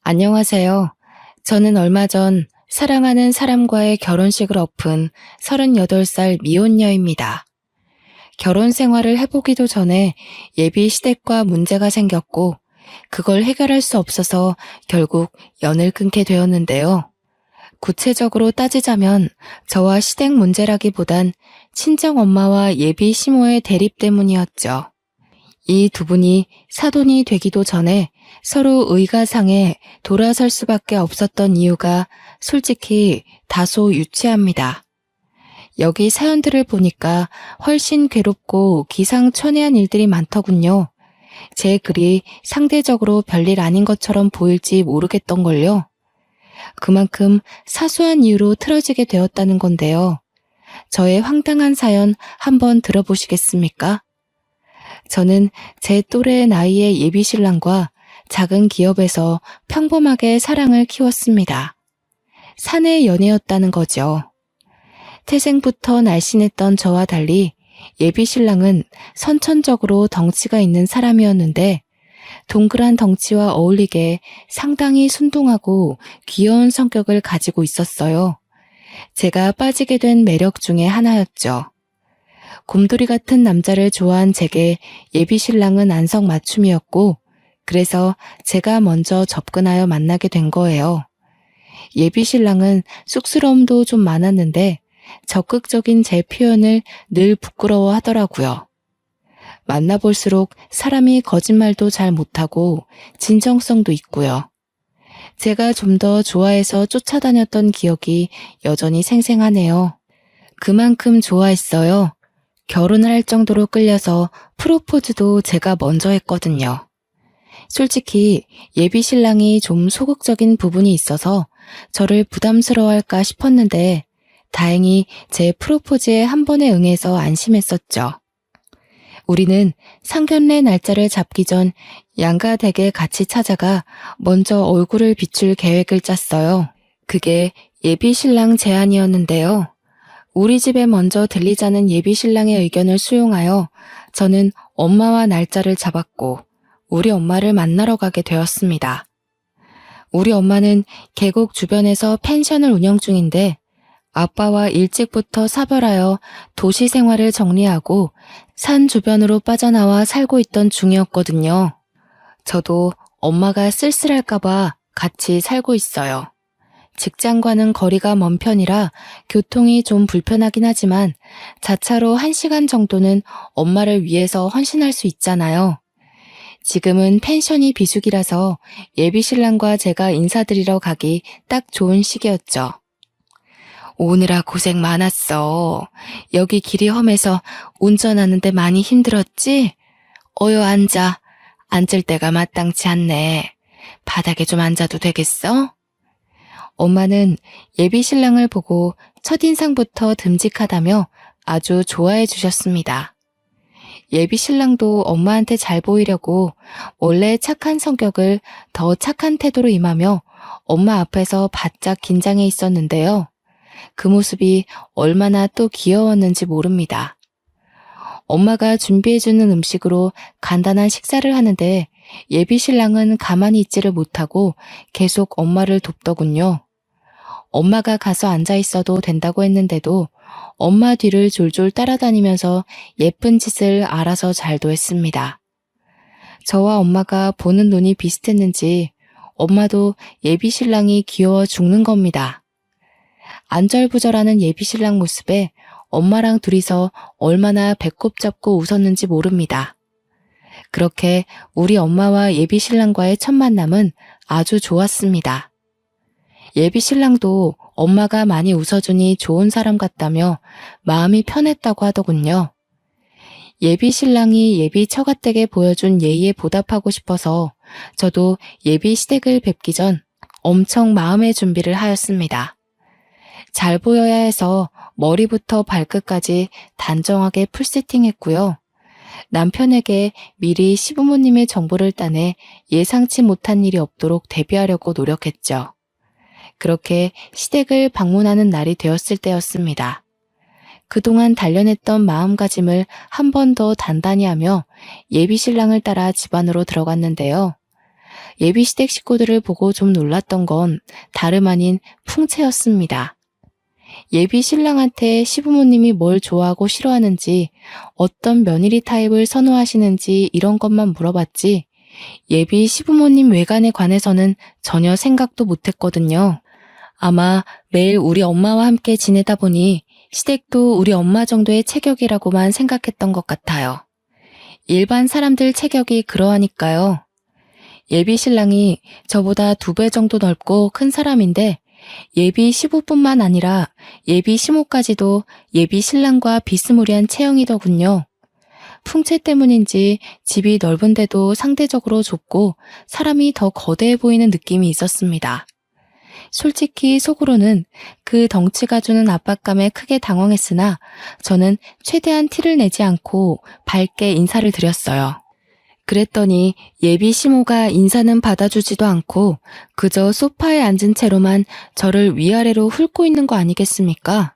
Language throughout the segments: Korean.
안녕하세요. 저는 얼마 전 사랑하는 사람과의 결혼식을 엎은 38살 미혼녀입니다. 결혼 생활을 해보기도 전에 예비 시댁과 문제가 생겼고 그걸 해결할 수 없어서 결국 연을 끊게 되었는데요. 구체적으로 따지자면 저와 시댁 문제라기보단 친정 엄마와 예비 시모의 대립 때문이었죠. 이 두 분이 사돈이 되기도 전에 서로 의가상에 돌아설 수밖에 없었던 이유가 솔직히 다소 유치합니다. 여기 사연들을 보니까 훨씬 괴롭고 기상천외한 일들이 많더군요. 제 글이 상대적으로 별일 아닌 것처럼 보일지 모르겠던걸요. 그만큼 사소한 이유로 틀어지게 되었다는 건데요. 저의 황당한 사연 한번 들어보시겠습니까? 저는 제 또래 나이의 예비신랑과 작은 기업에서 평범하게 사랑을 키웠습니다. 사내 연애였다는 거죠. 태생부터 날씬했던 저와 달리 예비신랑은 선천적으로 덩치가 있는 사람이었는데 동그란 덩치와 어울리게 상당히 순둥하고 귀여운 성격을 가지고 있었어요. 제가 빠지게 된 매력 중에 하나였죠. 곰돌이 같은 남자를 좋아한 제게 예비신랑은 안성맞춤이었고 그래서 제가 먼저 접근하여 만나게 된 거예요. 예비신랑은 쑥스러움도 좀 많았는데 적극적인 제 표현을 늘 부끄러워하더라고요. 만나볼수록 사람이 거짓말도 잘 못하고 진정성도 있고요. 제가 좀 더 좋아해서 쫓아다녔던 기억이 여전히 생생하네요. 그만큼 좋아했어요. 결혼을 할 정도로 끌려서 프로포즈도 제가 먼저 했거든요. 솔직히 예비 신랑이 좀 소극적인 부분이 있어서 저를 부담스러워할까 싶었는데 다행히 제 프로포즈에 한 번에 응해서 안심했었죠. 우리는 상견례 날짜를 잡기 전 양가 댁에 같이 찾아가 먼저 얼굴을 비출 계획을 짰어요. 그게 예비 신랑 제안이었는데요. 우리 집에 먼저 들리자는 예비 신랑의 의견을 수용하여 저는 엄마와 날짜를 잡았고 우리 엄마를 만나러 가게 되었습니다. 우리 엄마는 계곡 주변에서 펜션을 운영 중인데 아빠와 일찍부터 사별하여 도시 생활을 정리하고 산 주변으로 빠져나와 살고 있던 중이었거든요. 저도 엄마가 쓸쓸할까봐 같이 살고 있어요. 직장과는 거리가 먼 편이라 교통이 좀 불편하긴 하지만 자차로 1시간 정도는 엄마를 위해서 헌신할 수 있잖아요. 지금은 펜션이 비수기라서 예비신랑과 제가 인사드리러 가기 딱 좋은 시기였죠. 오느라 고생 많았어. 여기 길이 험해서 운전하는데 많이 힘들었지? 어여 앉아. 앉을 데가 마땅치 않네. 바닥에 좀 앉아도 되겠어? 엄마는 예비 신랑을 보고 첫인상부터 듬직하다며 아주 좋아해 주셨습니다. 예비 신랑도 엄마한테 잘 보이려고 원래 착한 성격을 더 착한 태도로 임하며 엄마 앞에서 바짝 긴장해 있었는데요. 그 모습이 얼마나 또 귀여웠는지 모릅니다. 엄마가 준비해주는 음식으로 간단한 식사를 하는데 예비 신랑은 가만히 있지를 못하고 계속 엄마를 돕더군요. 엄마가 가서 앉아 있어도 된다고 했는데도 엄마 뒤를 졸졸 따라다니면서 예쁜 짓을 알아서 잘도 했습니다. 저와 엄마가 보는 눈이 비슷했는지 엄마도 예비 신랑이 귀여워 죽는 겁니다. 안절부절하는 예비 신랑 모습에 엄마랑 둘이서 얼마나 배꼽 잡고 웃었는지 모릅니다. 그렇게 우리 엄마와 예비 신랑과의 첫 만남은 아주 좋았습니다. 예비 신랑도 엄마가 많이 웃어주니 좋은 사람 같다며 마음이 편했다고 하더군요. 예비 신랑이 예비 처가댁에 보여준 예의에 보답하고 싶어서 저도 예비 시댁을 뵙기 전 엄청 마음의 준비를 하였습니다. 잘 보여야 해서 머리부터 발끝까지 단정하게 풀세팅했고요. 남편에게 미리 시부모님의 정보를 따내 예상치 못한 일이 없도록 대비하려고 노력했죠. 그렇게 시댁을 방문하는 날이 되었을 때였습니다. 그동안 단련했던 마음가짐을 한 번 더 단단히 하며 예비 신랑을 따라 집 안으로 들어갔는데요. 예비 시댁 식구들을 보고 좀 놀랐던 건 다름 아닌 풍채였습니다. 예비 신랑한테 시부모님이 뭘 좋아하고 싫어하는지, 어떤 며느리 타입을 선호하시는지 이런 것만 물어봤지, 예비 시부모님 외관에 관해서는 전혀 생각도 못했거든요. 아마 매일 우리 엄마와 함께 지내다 보니 시댁도 우리 엄마 정도의 체격이라고만 생각했던 것 같아요. 일반 사람들 체격이 그러하니까요. 예비 신랑이 저보다 2배 정도 넓고 큰 사람인데 예비 시부뿐만 아니라 예비 시모까지도 예비 신랑과 비스무리한 체형이더군요. 풍채 때문인지 집이 넓은데도 상대적으로 좁고 사람이 더 거대해 보이는 느낌이 있었습니다. 솔직히 속으로는 그 덩치가 주는 압박감에 크게 당황했으나 저는 최대한 티를 내지 않고 밝게 인사를 드렸어요. 그랬더니 예비 시모가 인사는 받아주지도 않고 그저 소파에 앉은 채로만 저를 위아래로 훑고 있는 거 아니겠습니까?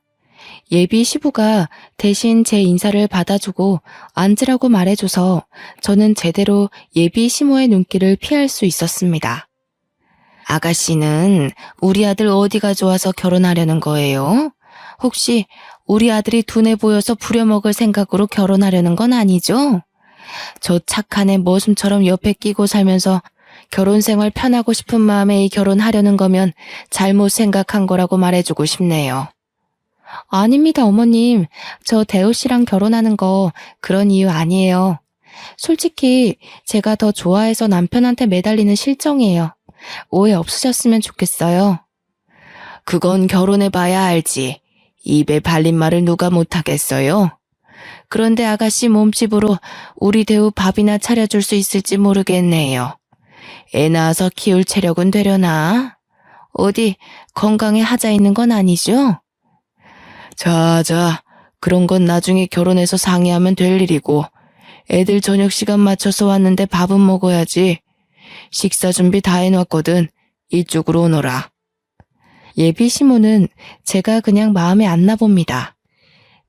예비 시부가 대신 제 인사를 받아주고 앉으라고 말해줘서 저는 제대로 예비 시모의 눈길을 피할 수 있었습니다. 아가씨는 우리 아들 어디가 좋아서 결혼하려는 거예요? 혹시 우리 아들이 둔해 보여서 부려먹을 생각으로 결혼하려는 건 아니죠? 저 착한 애 머슴처럼 옆에 끼고 살면서 결혼 생활 편하고 싶은 마음에 이 결혼하려는 거면 잘못 생각한 거라고 말해주고 싶네요. 아닙니다, 어머님. 저 대우 씨랑 결혼하는 거 그런 이유 아니에요. 솔직히 제가 더 좋아해서 남편한테 매달리는 실정이에요. 오해 없으셨으면 좋겠어요. 그건 결혼해봐야 알지. 입에 발린 말을 누가 못하겠어요? 그런데 아가씨 몸집으로 우리 대우 밥이나 차려줄 수 있을지 모르겠네요. 애 낳아서 키울 체력은 되려나? 어디 건강에 하자 있는 건 아니죠? 자, 그런 건 나중에 결혼해서 상의하면 될 일이고 애들 저녁 시간 맞춰서 왔는데 밥은 먹어야지. 식사 준비 다 해놨거든. 이쪽으로 오너라. 예비 시모는 제가 그냥 마음에 안 나봅니다.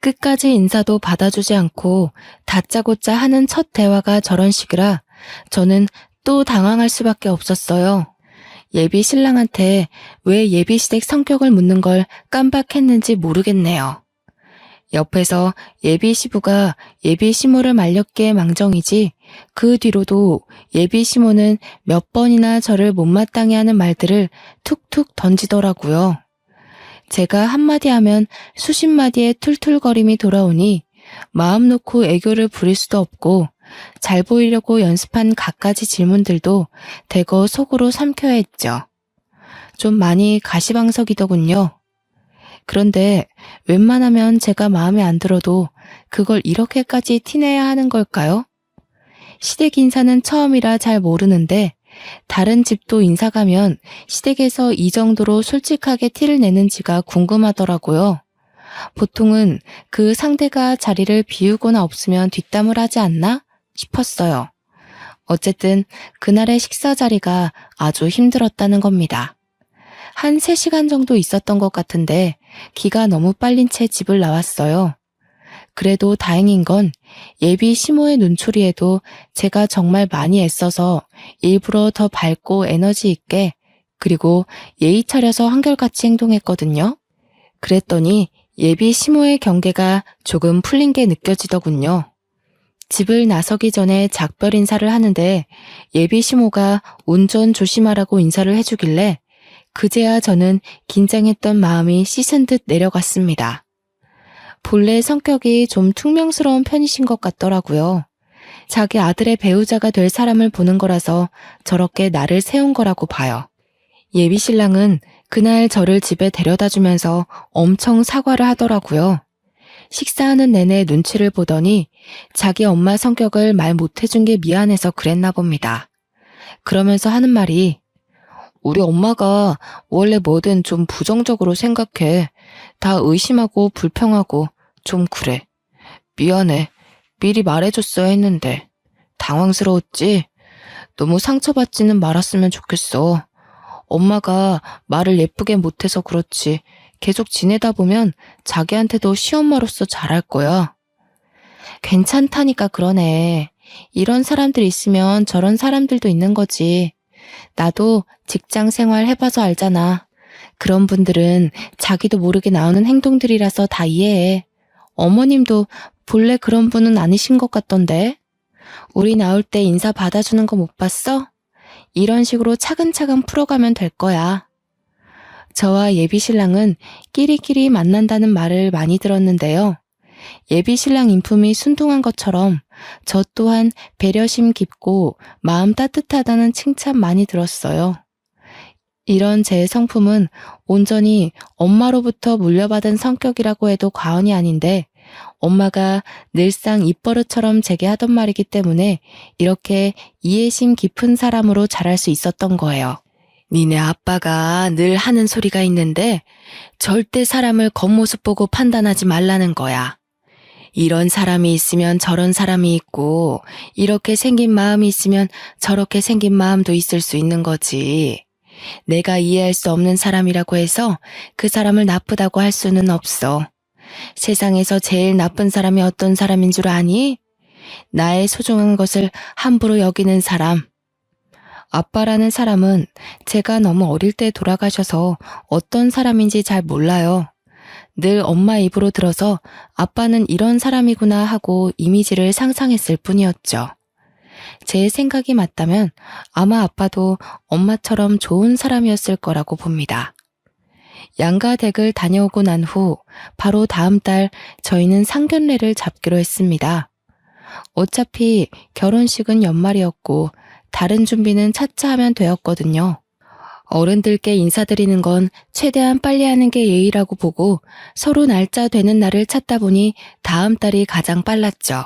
끝까지 인사도 받아주지 않고 다짜고짜 하는 첫 대화가 저런 식이라 저는 또 당황할 수밖에 없었어요. 예비 신랑한테 왜 예비 시댁 성격을 묻는 걸 깜빡했는지 모르겠네요. 옆에서 예비 시부가 예비 시모를 말렸기에 망정이지 그 뒤로도 예비 시모는 몇 번이나 저를 못마땅해 하는 말들을 툭툭 던지더라고요. 제가 한마디 하면 수십 마디의 툴툴거림이 돌아오니 마음 놓고 애교를 부릴 수도 없고 잘 보이려고 연습한 갖가지 질문들도 대거 속으로 삼켜야 했죠. 좀 많이 가시방석이더군요. 그런데 웬만하면 제가 마음에 안 들어도 그걸 이렇게까지 티내야 하는 걸까요? 시댁 인사는 처음이라 잘 모르는데 다른 집도 인사 가면 시댁에서 이 정도로 솔직하게 티를 내는지가 궁금하더라고요. 보통은 그 상대가 자리를 비우거나 없으면 뒷담을 하지 않나 싶었어요. 어쨌든 그날의 식사 자리가 아주 힘들었다는 겁니다. 한 3시간 정도 있었던 것 같은데 기가 너무 빨린 채 집을 나왔어요. 그래도 다행인 건 예비 시모의 눈초리에도 제가 정말 많이 애써서 일부러 더 밝고 에너지 있게 그리고 예의 차려서 한결같이 행동했거든요. 그랬더니 예비 시모의 경계가 조금 풀린 게 느껴지더군요. 집을 나서기 전에 작별 인사를 하는데 예비 시모가 운전 조심하라고 인사를 해주길래 그제야 저는 긴장했던 마음이 씻은 듯 내려갔습니다. 본래 성격이 좀 퉁명스러운 편이신 것 같더라고요. 자기 아들의 배우자가 될 사람을 보는 거라서 저렇게 나를 세운 거라고 봐요. 예비 신랑은 그날 저를 집에 데려다 주면서 엄청 사과를 하더라고요. 식사하는 내내 눈치를 보더니 자기 엄마 성격을 말 못해준 게 미안해서 그랬나 봅니다. 그러면서 하는 말이 우리 엄마가 원래 뭐든 좀 부정적으로 생각해. 다 의심하고 불평하고 좀 그래. 미안해. 미리 말해줬어야 했는데. 당황스러웠지? 너무 상처받지는 말았으면 좋겠어. 엄마가 말을 예쁘게 못해서 그렇지. 계속 지내다 보면 자기한테도 시엄마로서 잘할 거야. 괜찮다니까 그러네. 이런 사람들 있으면 저런 사람들도 있는 거지. 나도 직장 생활 해봐서 알잖아. 그런 분들은 자기도 모르게 나오는 행동들이라서 다 이해해. 어머님도 본래 그런 분은 아니신 것 같던데. 우리 나올 때 인사 받아주는 거 못 봤어? 이런 식으로 차근차근 풀어가면 될 거야. 저와 예비 신랑은 끼리끼리 만난다는 말을 많이 들었는데요. 예비 신랑 인품이 순둥한 것처럼 저 또한 배려심 깊고 마음 따뜻하다는 칭찬 많이 들었어요. 이런 제 성품은 온전히 엄마로부터 물려받은 성격이라고 해도 과언이 아닌데 엄마가 늘상 입버릇처럼 제게 하던 말이기 때문에 이렇게 이해심 깊은 사람으로 자랄 수 있었던 거예요. 니네 아빠가 늘 하는 소리가 있는데 절대 사람을 겉모습 보고 판단하지 말라는 거야. 이런 사람이 있으면 저런 사람이 있고 이렇게 생긴 마음이 있으면 저렇게 생긴 마음도 있을 수 있는 거지. 내가 이해할 수 없는 사람이라고 해서 그 사람을 나쁘다고 할 수는 없어. 세상에서 제일 나쁜 사람이 어떤 사람인 줄 아니? 나의 소중한 것을 함부로 여기는 사람. 아빠라는 사람은 제가 너무 어릴 때 돌아가셔서 어떤 사람인지 잘 몰라요. 늘 엄마 입으로 들어서 아빠는 이런 사람이구나 하고 이미지를 상상했을 뿐이었죠. 제 생각이 맞다면 아마 아빠도 엄마처럼 좋은 사람이었을 거라고 봅니다. 양가 댁을 다녀오고 난 후 바로 다음 달 저희는 상견례를 잡기로 했습니다. 어차피 결혼식은 연말이었고 다른 준비는 차차 하면 되었거든요. 어른들께 인사드리는 건 최대한 빨리 하는 게 예의라고 보고 서로 날짜 되는 날을 찾다 보니 다음 달이 가장 빨랐죠.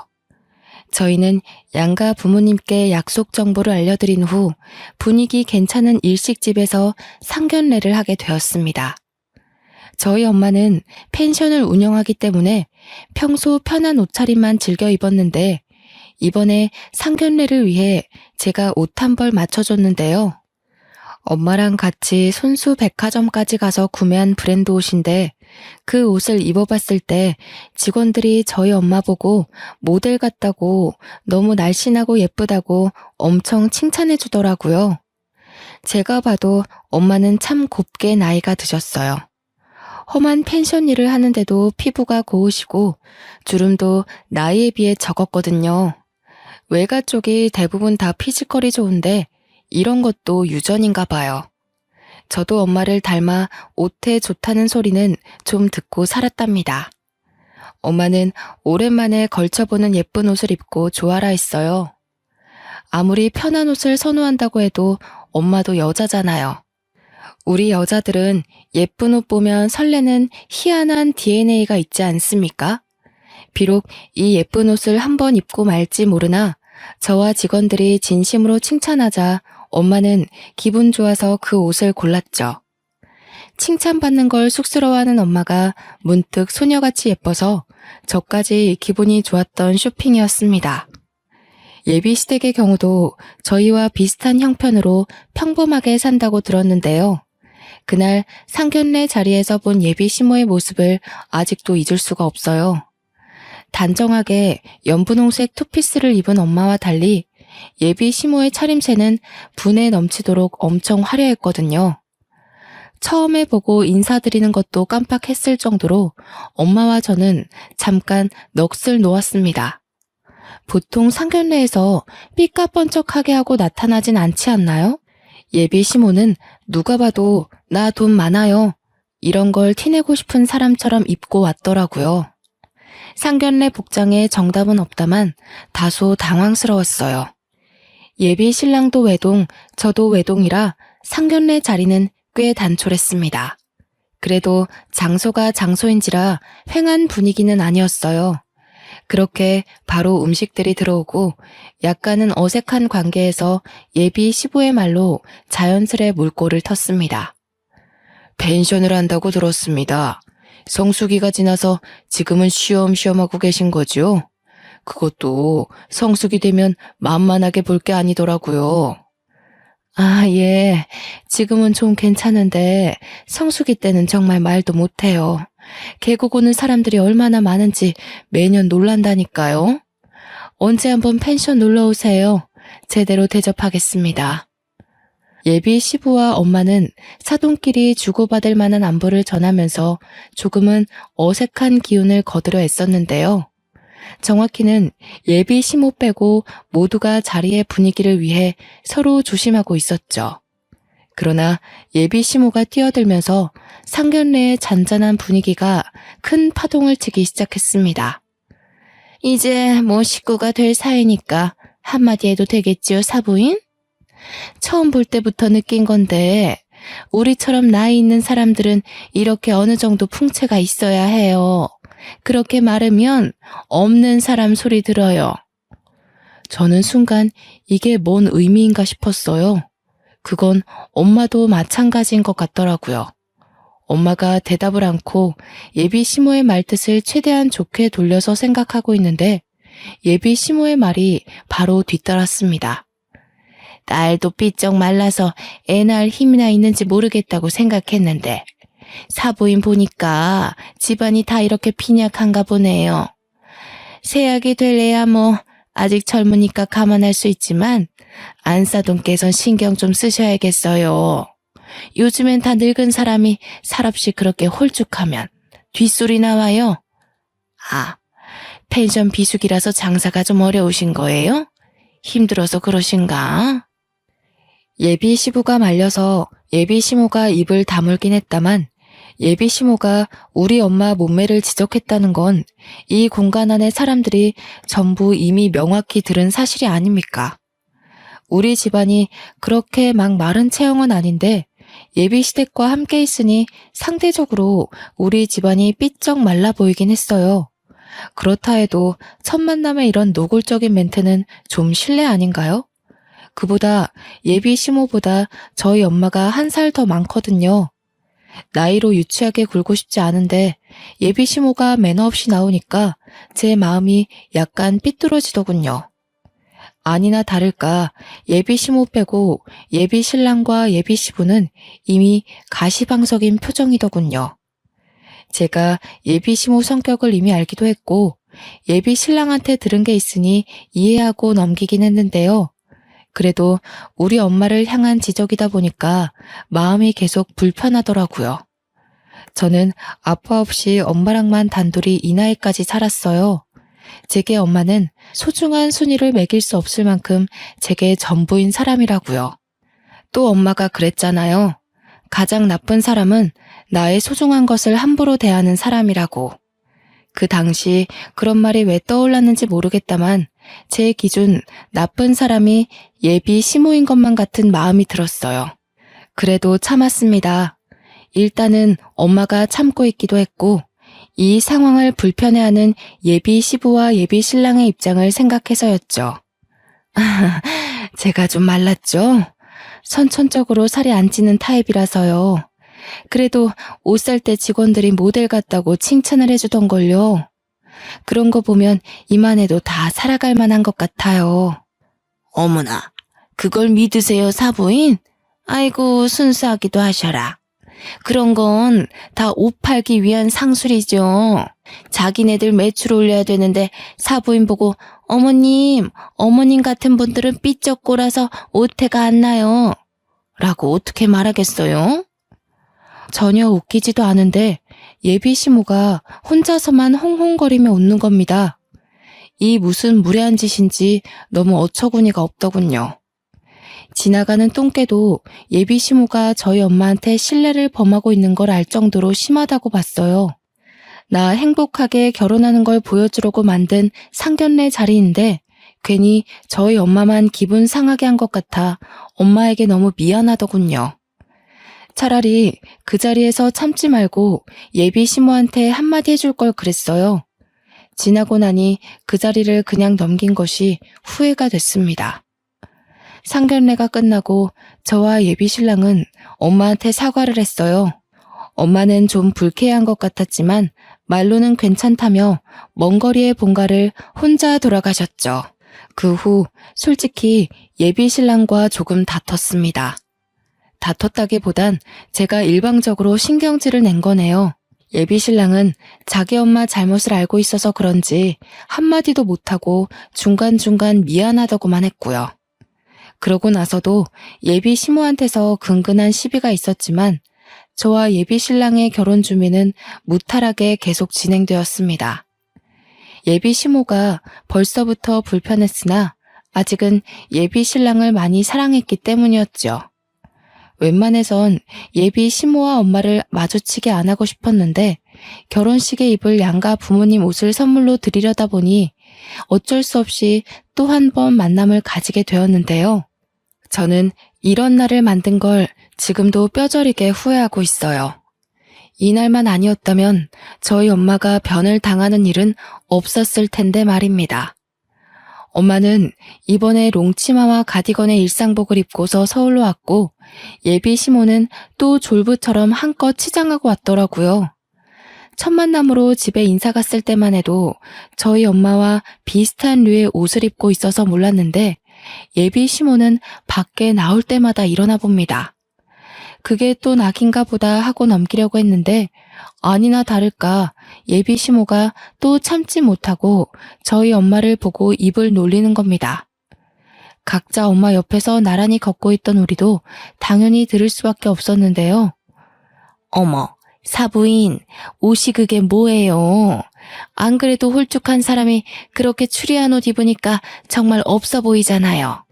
저희는 양가 부모님께 약속 정보를 알려드린 후 분위기 괜찮은 일식집에서 상견례를 하게 되었습니다. 저희 엄마는 펜션을 운영하기 때문에 평소 편한 옷차림만 즐겨 입었는데 이번에 상견례를 위해 제가 옷 한 벌 맞춰줬는데요. 엄마랑 같이 손수 백화점까지 가서 구매한 브랜드 옷인데 그 옷을 입어봤을 때 직원들이 저희 엄마 보고 모델 같다고 너무 날씬하고 예쁘다고 엄청 칭찬해 주더라고요. 제가 봐도 엄마는 참 곱게 나이가 드셨어요. 험한 펜션 일을 하는데도 피부가 고우시고 주름도 나이에 비해 적었거든요. 외가 쪽이 대부분 다 피지컬이 좋은데 이런 것도 유전인가 봐요. 저도 엄마를 닮아 옷에 좋다는 소리는 좀 듣고 살았답니다. 엄마는 오랜만에 걸쳐보는 예쁜 옷을 입고 좋아라 했어요. 아무리 편한 옷을 선호한다고 해도 엄마도 여자잖아요. 우리 여자들은 예쁜 옷 보면 설레는 희한한 DNA가 있지 않습니까? 비록 이 예쁜 옷을 한번 입고 말지 모르나 저와 직원들이 진심으로 칭찬하자 엄마는 기분 좋아서 그 옷을 골랐죠. 칭찬받는 걸 쑥스러워하는 엄마가 문득 소녀같이 예뻐서 저까지 기분이 좋았던 쇼핑이었습니다. 예비시댁의 경우도 저희와 비슷한 형편으로 평범하게 산다고 들었는데요. 그날 상견례 자리에서 본 예비 시모의 모습을 아직도 잊을 수가 없어요. 단정하게 연분홍색 투피스를 입은 엄마와 달리 예비 시모의 차림새는 분에 넘치도록 엄청 화려했거든요. 처음에 보고 인사드리는 것도 깜빡했을 정도로 엄마와 저는 잠깐 넋을 놓았습니다. 보통 상견례에서 삐까뻔쩍하게 하고 나타나진 않지 않나요? 예비 시모는 누가 봐도 나 돈 많아요. 이런 걸 티내고 싶은 사람처럼 입고 왔더라고요. 상견례 복장에 정답은 없다만 다소 당황스러웠어요. 예비 신랑도 외동, 저도 외동이라 상견례 자리는 꽤 단촐했습니다. 그래도 장소가 장소인지라 휑한 분위기는 아니었어요. 그렇게 바로 음식들이 들어오고 약간은 어색한 관계에서 예비 시부의 말로 자연스레 물꼬를 텄습니다. 펜션을 한다고 들었습니다. 성수기가 지나서 지금은 쉬엄쉬엄 하고 계신 거죠? 그것도 성수기 되면 만만하게 볼 게 아니더라고요. 아, 예. 지금은 좀 괜찮은데 성수기 때는 정말 말도 못해요. 계곡 오는 사람들이 얼마나 많은지 매년 놀란다니까요. 언제 한번 펜션 놀러 오세요. 제대로 대접하겠습니다. 예비 시부와 엄마는 사돈끼리 주고받을 만한 안부를 전하면서 조금은 어색한 기운을 거두려 애썼는데요. 정확히는 예비 시모 빼고 모두가 자리의 분위기를 위해 서로 조심하고 있었죠. 그러나 예비 시모가 뛰어들면서 상견례의 잔잔한 분위기가 큰 파동을 치기 시작했습니다. 이제 뭐 식구가 될 사이니까 한마디 해도 되겠지요, 사부인? 처음 볼 때부터 느낀 건데 우리처럼 나이 있는 사람들은 이렇게 어느 정도 풍채가 있어야 해요. 그렇게 말하면 없는 사람 소리 들어요. 저는 순간 이게 뭔 의미인가 싶었어요. 그건 엄마도 마찬가지인 것 같더라고요. 엄마가 대답을 않고 예비 시모의 말뜻을 최대한 좋게 돌려서 생각하고 있는데 예비 시모의 말이 바로 뒤따랐습니다. 딸도 삐쩍 말라서 애 낳을 힘이나 있는지 모르겠다고 생각했는데 사부인 보니까 집안이 다 이렇게 빈약한가 보네요. 세약이 될래야 뭐 아직 젊으니까 감안할 수 있지만 안사돈께선 신경 좀 쓰셔야겠어요. 요즘엔 다 늙은 사람이 살없이 그렇게 홀쭉하면 뒷소리 나와요. 아, 펜션 비수기라서 장사가 좀 어려우신 거예요? 힘들어서 그러신가? 예비 시부가 말려서 예비 시모가 입을 다물긴 했다만 예비 시모가 우리 엄마 몸매를 지적했다는 건 이 공간 안의 사람들이 전부 이미 명확히 들은 사실이 아닙니까? 우리 집안이 그렇게 막 마른 체형은 아닌데 예비 시댁과 함께 있으니 상대적으로 우리 집안이 삐쩍 말라 보이긴 했어요. 그렇다 해도 첫 만남에 이런 노골적인 멘트는 좀 실례 아닌가요? 그보다 예비 시모보다 저희 엄마가 한 살 더 많거든요. 나이로 유치하게 굴고 싶지 않은데 예비 시모가 매너 없이 나오니까 제 마음이 약간 삐뚤어지더군요. 아니나 다를까 예비 시모 빼고 예비 신랑과 예비 시부는 이미 가시방석인 표정이더군요. 제가 예비 시모 성격을 이미 알기도 했고 예비 신랑한테 들은 게 있으니 이해하고 넘기긴 했는데요. 그래도 우리 엄마를 향한 지적이다 보니까 마음이 계속 불편하더라고요. 저는 아빠 없이 엄마랑만 단둘이 이 나이까지 살았어요. 제게 엄마는 소중한 순위를 매길 수 없을 만큼 제게 전부인 사람이라고요. 또 엄마가 그랬잖아요. 가장 나쁜 사람은 나의 소중한 것을 함부로 대하는 사람이라고. 그 당시 그런 말이 왜 떠올랐는지 모르겠다만 제 기준 나쁜 사람이 예비 시모인 것만 같은 마음이 들었어요. 그래도 참았습니다. 일단은 엄마가 참고 있기도 했고 이 상황을 불편해하는 예비 시부와 예비 신랑의 입장을 생각해서였죠. 제가 좀 말랐죠? 선천적으로 살이 안 찌는 타입이라서요. 그래도 옷 살 때 직원들이 모델 같다고 칭찬을 해주던걸요. 그런 거 보면 이만해도 다 살아갈 만한 것 같아요. 어머나, 그걸 믿으세요, 사부인? 아이고, 순수하기도 하셔라. 그런 건 다 옷 팔기 위한 상술이죠. 자기네들 매출 올려야 되는데 사부인 보고 어머님 같은 분들은 삐쩍 꼴아서 옷태가 안 나요. 라고 어떻게 말하겠어요? 전혀 웃기지도 않은데 예비 시모가 혼자서만 홍홍거리며 웃는 겁니다. 이 무슨 무례한 짓인지 너무 어처구니가 없더군요. 지나가는 똥개도 예비 시모가 저희 엄마한테 신뢰를 범하고 있는 걸 알 정도로 심하다고 봤어요. 나 행복하게 결혼하는 걸 보여주려고 만든 상견례 자리인데 괜히 저희 엄마만 기분 상하게 한 것 같아 엄마에게 너무 미안하더군요. 차라리 그 자리에서 참지 말고 예비 시모한테 한마디 해줄 걸 그랬어요. 지나고 나니 그 자리를 그냥 넘긴 것이 후회가 됐습니다. 상견례가 끝나고 저와 예비 신랑은 엄마한테 사과를 했어요. 엄마는 좀 불쾌한 것 같았지만 말로는 괜찮다며 먼 거리의 본가를 혼자 돌아가셨죠. 그 후 솔직히 예비 신랑과 조금 다퉜습니다. 다퉜다기보단 제가 일방적으로 신경질을 낸 거네요. 예비 신랑은 자기 엄마 잘못을 알고 있어서 그런지 한마디도 못하고 중간중간 미안하다고만 했고요. 그러고 나서도 예비 시모한테서 근근한 시비가 있었지만 저와 예비 신랑의 결혼 준비는 무탈하게 계속 진행되었습니다. 예비 시모가 벌써부터 불편했으나 아직은 예비 신랑을 많이 사랑했기 때문이었죠. 웬만해선 예비 시모와 엄마를 마주치게 안 하고 싶었는데 결혼식에 입을 양가 부모님 옷을 선물로 드리려다 보니 어쩔 수 없이 또 한 번 만남을 가지게 되었는데요. 저는 이런 날을 만든 걸 지금도 뼈저리게 후회하고 있어요. 이날만 아니었다면 저희 엄마가 변을 당하는 일은 없었을 텐데 말입니다. 엄마는 이번에 롱치마와 가디건의 일상복을 입고서 서울로 왔고 예비 시모는 또 졸부처럼 한껏 치장하고 왔더라고요. 첫 만남으로 집에 인사 갔을 때만 해도 저희 엄마와 비슷한 류의 옷을 입고 있어서 몰랐는데 예비 시모는 밖에 나올 때마다 일어나 봅니다. 그게 또 낙인가 보다 하고 넘기려고 했는데 아니나 다를까 예비 시모가 또 참지 못하고 저희 엄마를 보고 입을 놀리는 겁니다. 각자 엄마 옆에서 나란히 걷고 있던 우리도 당연히 들을 수밖에 없었는데요. 어머, 사부인, 옷이 그게 뭐예요? 안 그래도 홀쭉한 사람이 그렇게 추리한 옷 입으니까 정말 없어 보이잖아요.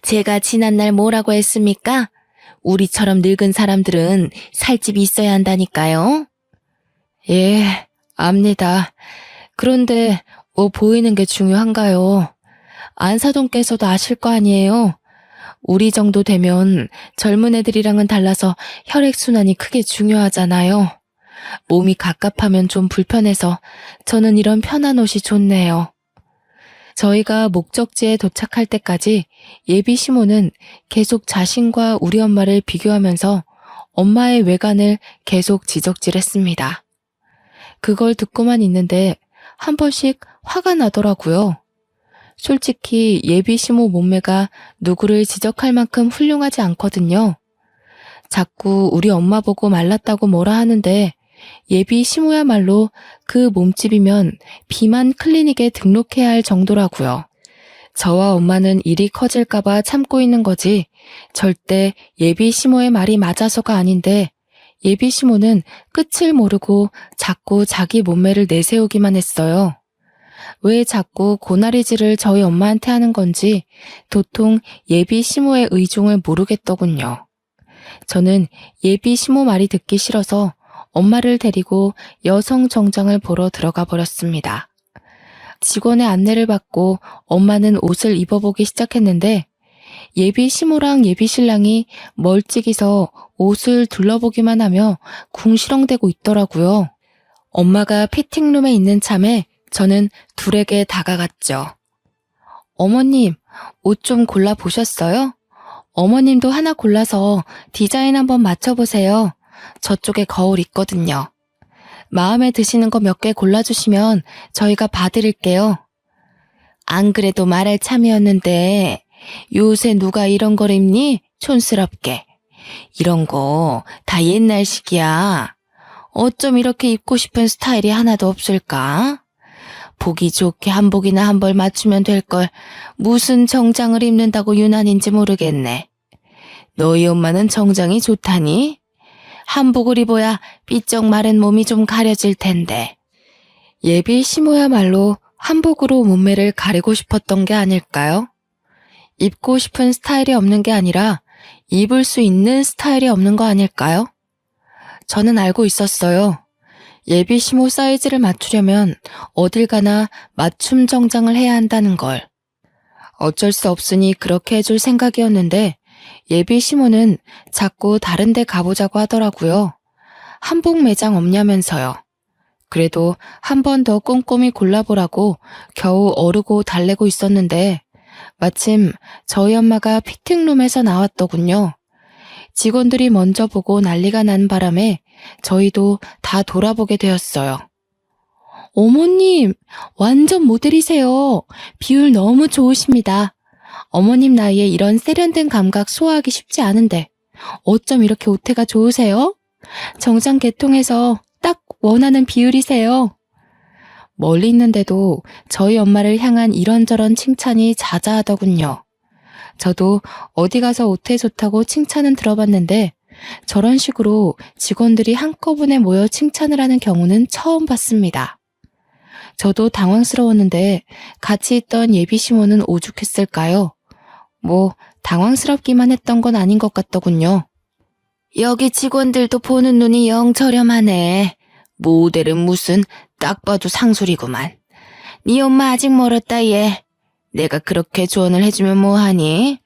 제가 지난날 뭐라고 했습니까? 우리처럼 늙은 사람들은 살집이 있어야 한다니까요. 예, 압니다. 그런데 뭐 보이는 게 중요한가요? 안사돈께서도 아실 거 아니에요? 우리 정도 되면 젊은 애들이랑은 달라서 혈액순환이 크게 중요하잖아요. 몸이 갑갑하면 좀 불편해서 저는 이런 편한 옷이 좋네요. 저희가 목적지에 도착할 때까지 예비 시모는 계속 자신과 우리 엄마를 비교하면서 엄마의 외관을 계속 지적질했습니다. 그걸 듣고만 있는데 한 번씩 화가 나더라고요. 솔직히 예비 시모 몸매가 누구를 지적할 만큼 훌륭하지 않거든요. 자꾸 우리 엄마 보고 말랐다고 뭐라 하는데 예비 시모야말로 그 몸집이면 비만 클리닉에 등록해야 할 정도라고요. 저와 엄마는 일이 커질까봐 참고 있는 거지 절대 예비 시모의 말이 맞아서가 아닌데 예비 시모는 끝을 모르고 자꾸 자기 몸매를 내세우기만 했어요. 왜 자꾸 고나리질을 저희 엄마한테 하는 건지 도통 예비 시모의 의중을 모르겠더군요. 저는 예비 시모 말이 듣기 싫어서 엄마를 데리고 여성 정장을 보러 들어가 버렸습니다. 직원의 안내를 받고 엄마는 옷을 입어보기 시작했는데 예비 시모랑 예비 신랑이 멀찍이서 옷을 둘러보기만 하며 궁시렁대고 있더라고요. 엄마가 피팅룸에 있는 참에 저는 둘에게 다가갔죠. 어머님, 옷 좀 골라보셨어요? 어머님도 하나 골라서 디자인 한번 맞춰보세요. 저쪽에 거울 있거든요. 마음에 드시는 거 몇 개 골라주시면 저희가 봐드릴게요. 안 그래도 말할 참이었는데 요새 누가 이런 걸 입니? 촌스럽게. 이런 거 다 옛날식이야. 어쩜 이렇게 입고 싶은 스타일이 하나도 없을까? 보기 좋게 한복이나 한 벌 맞추면 될 걸 무슨 정장을 입는다고 유난인지 모르겠네. 너희 엄마는 정장이 좋다니? 한복을 입어야 삐쩍 마른 몸이 좀 가려질 텐데. 예비 시모야말로 한복으로 몸매를 가리고 싶었던 게 아닐까요? 입고 싶은 스타일이 없는 게 아니라 입을 수 있는 스타일이 없는 거 아닐까요? 저는 알고 있었어요. 예비 시모 사이즈를 맞추려면 어딜 가나 맞춤 정장을 해야 한다는 걸. 어쩔 수 없으니 그렇게 해줄 생각이었는데 예비 시모는 자꾸 다른 데 가보자고 하더라고요. 한복 매장 없냐면서요. 그래도 한 번 더 꼼꼼히 골라보라고 겨우 어르고 달래고 있었는데 마침 저희 엄마가 피팅룸에서 나왔더군요. 직원들이 먼저 보고 난리가 난 바람에 저희도 다 돌아보게 되었어요. 어머님, 완전 모델이세요. 비율 너무 좋으십니다. 어머님 나이에 이런 세련된 감각 소화하기 쉽지 않은데 어쩜 이렇게 오태가 좋으세요? 정장 계통에서 딱 원하는 비율이세요. 멀리 있는데도 저희 엄마를 향한 이런저런 칭찬이 자자하더군요. 저도 어디 가서 옷에 좋다고 칭찬은 들어봤는데 저런 식으로 직원들이 한꺼번에 모여 칭찬을 하는 경우는 처음 봤습니다. 저도 당황스러웠는데 같이 있던 예비 시모는 오죽했을까요? 뭐 당황스럽기만 했던 건 아닌 것 같더군요. 여기 직원들도 보는 눈이 영 저렴하네. 모델은 무슨 딱 봐도 상술이구만. 네 엄마 아직 멀었다 얘. 내가 그렇게 조언을 해주면 뭐하니?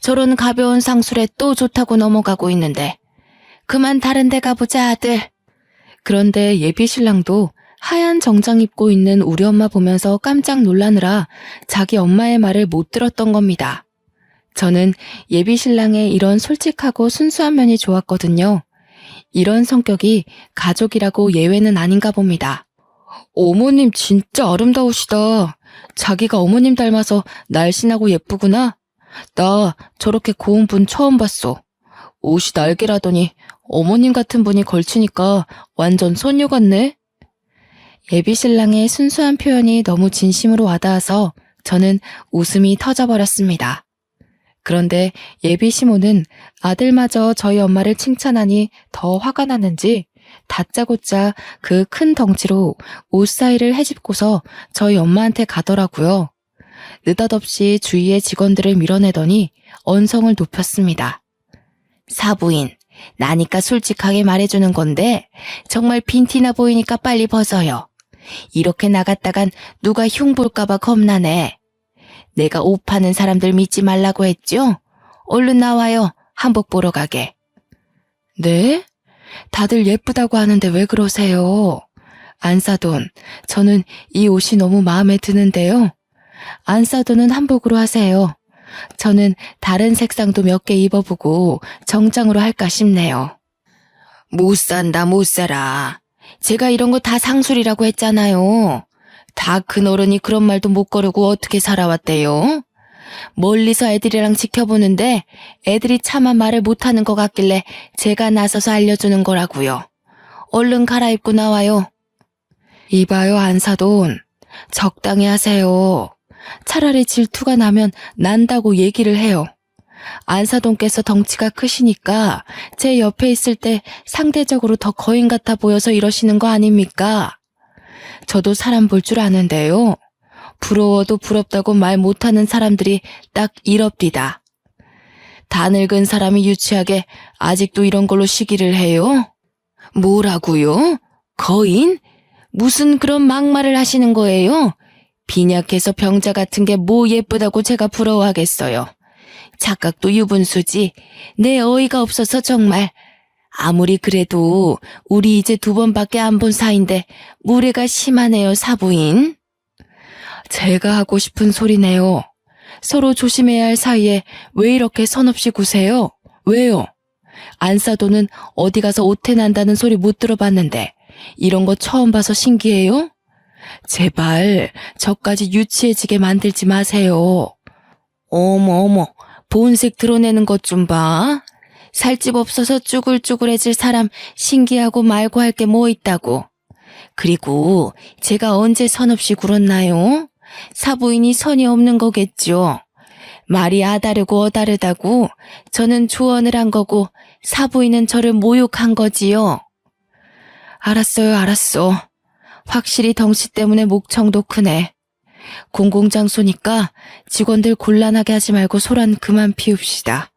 저런 가벼운 상술에 또 좋다고 넘어가고 있는데. 그만 다른 데 가보자 아들. 그런데 예비 신랑도 하얀 정장 입고 있는 우리 엄마 보면서 깜짝 놀라느라 자기 엄마의 말을 못 들었던 겁니다. 저는 예비 신랑의 이런 솔직하고 순수한 면이 좋았거든요. 이런 성격이 가족이라고 예외는 아닌가 봅니다. 어머님 진짜 아름다우시다. 자기가 어머님 닮아서 날씬하고 예쁘구나. 나 저렇게 고운 분 처음 봤어. 옷이 날개라더니 어머님 같은 분이 걸치니까 완전 소녀 같네. 예비 신랑의 순수한 표현이 너무 진심으로 와닿아서 저는 웃음이 터져버렸습니다. 그런데 예비 시모는 아들마저 저희 엄마를 칭찬하니 더 화가 났는지 다짜고짜 그 큰 덩치로 옷 사이를 헤집고서 저희 엄마한테 가더라고요. 느닷없이 주위의 직원들을 밀어내더니 언성을 높였습니다. 사부인, 나니까 솔직하게 말해주는 건데 정말 빈티나 보이니까 빨리 벗어요. 이렇게 나갔다간 누가 흉 볼까봐 겁나네. 내가 옷 파는 사람들 믿지 말라고 했죠? 얼른 나와요. 한복 보러 가게. 네? 다들 예쁘다고 하는데 왜 그러세요? 안사돈, 저는 이 옷이 너무 마음에 드는데요. 안사돈은 한복으로 하세요. 저는 다른 색상도 몇 개 입어보고 정장으로 할까 싶네요. 못 산다 못 살아. 제가 이런 거 다 상술이라고 했잖아요. 다 큰 어른이 그런 말도 못 거르고 어떻게 살아왔대요? 멀리서 애들이랑 지켜보는데 애들이 차마 말을 못하는 것 같길래 제가 나서서 알려주는 거라고요. 얼른 갈아입고 나와요. 이봐요 안사돈. 적당히 하세요. 차라리 질투가 나면 난다고 얘기를 해요. 안사돈께서 덩치가 크시니까 제 옆에 있을 때 상대적으로 더 거인 같아 보여서 이러시는 거 아닙니까? 저도 사람 볼 줄 아는데요. 부러워도 부럽다고 말 못하는 사람들이 딱 이럽디다. 다 늙은 사람이 유치하게 아직도 이런 걸로 시기를 해요? 뭐라고요? 거인? 무슨 그런 막말을 하시는 거예요? 빈약해서 병자 같은 게 뭐 예쁘다고 제가 부러워하겠어요. 착각도 유분수지. 내 어이가 없어서 정말. 아무리 그래도 우리 이제 2번밖에 안 본 사이인데 무례가 심하네요, 사부인. 제가 하고 싶은 소리네요. 서로 조심해야 할 사이에 왜 이렇게 선없이 구세요? 왜요? 안사돈은 어디 가서 오태 난다는 소리 못 들어봤는데 이런 거 처음 봐서 신기해요? 제발 저까지 유치해지게 만들지 마세요. 어머, 본색 드러내는 것 좀 봐. 살집 없어서 쭈글쭈글해질 사람 신기하고 말고 할 게 뭐 있다고. 그리고 제가 언제 선 없이 굴었나요? 사부인이 선이 없는 거겠죠. 말이 아다르고 어다르다고 저는 조언을 한 거고 사부인은 저를 모욕한 거지요. 알았어. 확실히 덩치 때문에 목청도 크네. 공공장소니까 직원들 곤란하게 하지 말고 소란 그만 피웁시다.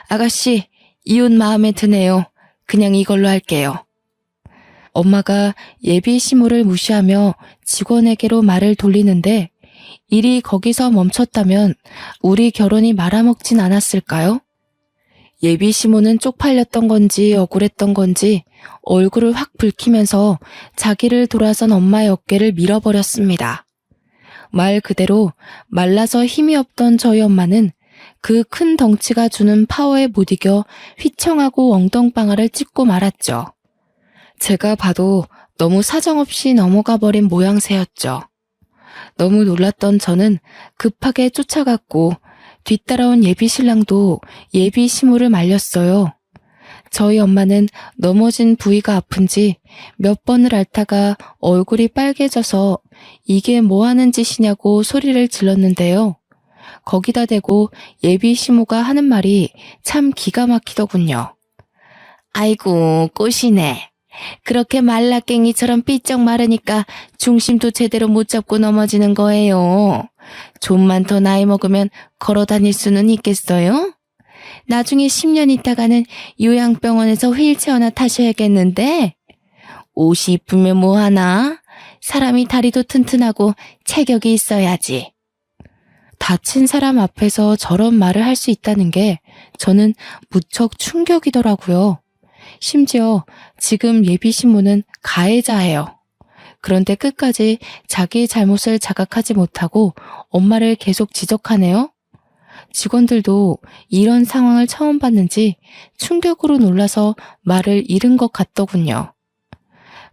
아가씨, 이 옷 마음에 드네요. 그냥 이걸로 할게요. 엄마가 예비 시모를 무시하며 직원에게로 말을 돌리는데 일이 거기서 멈췄다면 우리 결혼이 말아먹진 않았을까요? 예비 시모는 쪽팔렸던 건지 억울했던 건지 얼굴을 확 붉히면서 자기를 돌아선 엄마의 어깨를 밀어버렸습니다. 말 그대로 말라서 힘이 없던 저희 엄마는 그 큰 덩치가 주는 파워에 못 이겨 휘청하고 엉덩방아를 찢고 말았죠. 제가 봐도 너무 사정없이 넘어가 버린 모양새였죠. 너무 놀랐던 저는 급하게 쫓아갔고 뒤따라온 예비 신랑도 예비 시모를 말렸어요. 저희 엄마는 넘어진 부위가 아픈지 몇 번을 앓다가 얼굴이 빨개져서 이게 뭐 하는 짓이냐고 소리를 질렀는데요. 거기다 대고 예비 시모가 하는 말이 참 기가 막히더군요. 아이고, 꽃이네. 그렇게 말라깽이처럼 삐쩍 마르니까 중심도 제대로 못 잡고 넘어지는 거예요. 좀만 더 나이 먹으면 걸어 다닐 수는 있겠어요? 나중에 10년 있다가는 요양병원에서 휠체어나 타셔야겠는데? 옷이 이쁘면 뭐하나? 사람이 다리도 튼튼하고 체격이 있어야지. 다친 사람 앞에서 저런 말을 할 수 있다는 게 저는 무척 충격이더라고요. 심지어 지금 예비 신부는 가해자예요. 그런데 끝까지 자기의 잘못을 자각하지 못하고 엄마를 계속 지적하네요. 직원들도 이런 상황을 처음 봤는지 충격으로 놀라서 말을 잃은 것 같더군요.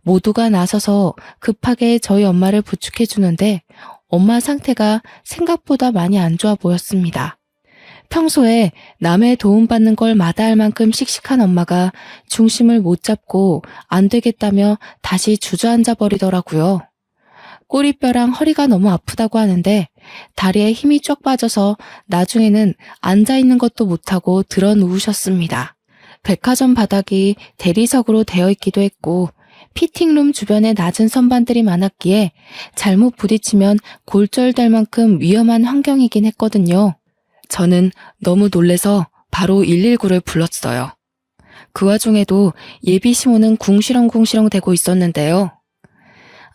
모두가 나서서 급하게 저희 엄마를 부축해 주는데 엄마 상태가 생각보다 많이 안 좋아 보였습니다. 평소에 남의 도움받는 걸 마다할 만큼 씩씩한 엄마가 중심을 못 잡고 안 되겠다며 다시 주저앉아 버리더라고요. 꼬리뼈랑 허리가 너무 아프다고 하는데 다리에 힘이 쫙 빠져서 나중에는 앉아있는 것도 못하고 들어 누우셨습니다. 백화점 바닥이 대리석으로 되어 있기도 했고 피팅룸 주변에 낮은 선반들이 많았기에 잘못 부딪히면 골절될 만큼 위험한 환경이긴 했거든요. 저는 너무 놀래서 바로 119를 불렀어요. 그 와중에도 예비 시모는 궁시렁궁시렁 대고 있었는데요.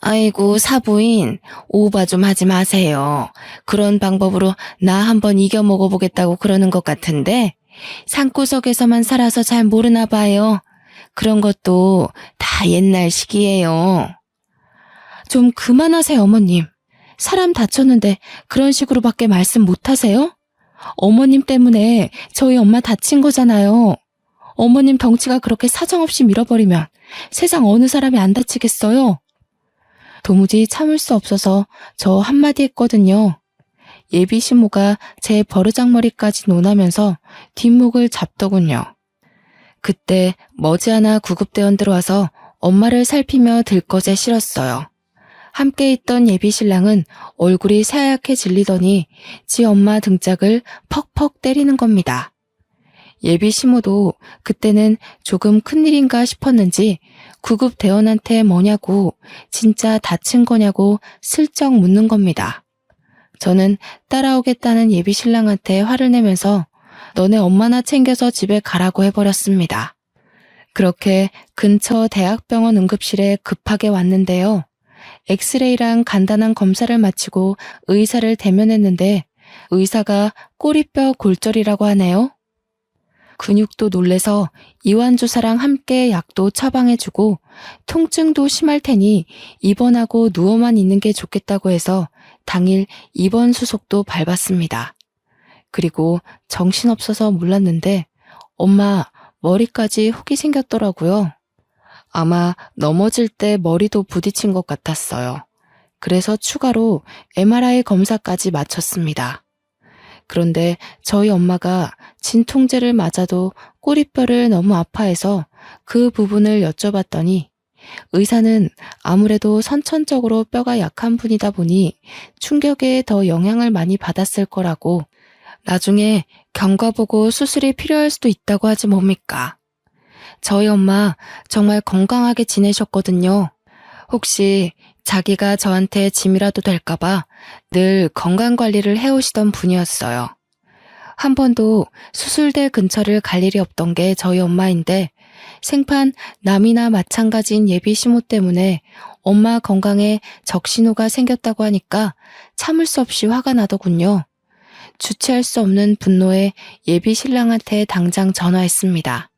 아이고 사부인, 오바 좀 하지 마세요. 그런 방법으로 나 한번 이겨 먹어보겠다고 그러는 것 같은데 산구석에서만 살아서 잘 모르나 봐요. 그런 것도 다 옛날식이에요. 좀 그만하세요, 어머님. 사람 다쳤는데 그런 식으로밖에 말씀 못하세요? 어머님 때문에 저희 엄마 다친 거잖아요. 어머님 덩치가 그렇게 사정없이 밀어버리면 세상 어느 사람이 안 다치겠어요? 도무지 참을 수 없어서 저 한마디 했거든요. 예비 신모가 제 버르장머리까지 논하면서 뒷목을 잡더군요. 그때 머지않아 구급대원 들어와서 엄마를 살피며 들것에 실었어요. 함께 있던 예비 신랑은 얼굴이 새하얗게 질리더니 지 엄마 등짝을 퍽퍽 때리는 겁니다. 예비 시모도 그때는 조금 큰일인가 싶었는지 구급대원한테 뭐냐고 진짜 다친 거냐고 슬쩍 묻는 겁니다. 저는 따라오겠다는 예비 신랑한테 화를 내면서 너네 엄마나 챙겨서 집에 가라고 해버렸습니다. 그렇게 근처 대학병원 응급실에 급하게 왔는데요. 엑스레이랑 간단한 검사를 마치고 의사를 대면했는데 의사가 꼬리뼈 골절이라고 하네요. 근육도 놀래서 이완주사랑 함께 약도 처방해주고 통증도 심할 테니 입원하고 누워만 있는 게 좋겠다고 해서 당일 입원 수속도 밟았습니다. 그리고 정신없어서 몰랐는데 엄마 머리까지 혹이 생겼더라고요. 아마 넘어질 때 머리도 부딪힌 것 같았어요. 그래서 추가로 MRI 검사까지 마쳤습니다. 그런데 저희 엄마가 진통제를 맞아도 꼬리뼈를 너무 아파해서 그 부분을 여쭤봤더니 의사는 아무래도 선천적으로 뼈가 약한 분이다 보니 충격에 더 영향을 많이 받았을 거라고 나중에 경과보고 수술이 필요할 수도 있다고 하지 뭡니까. 저희 엄마 정말 건강하게 지내셨거든요. 혹시 자기가 저한테 짐이라도 될까봐 늘 건강관리를 해오시던 분이었어요. 한 번도 수술대 근처를 갈 일이 없던 게 저희 엄마인데 생판 남이나 마찬가지인 예비 시모 때문에 엄마 건강에 적신호가 생겼다고 하니까 참을 수 없이 화가 나더군요. 주체할 수 없는 분노에 예비 신랑한테 당장 전화했습니다.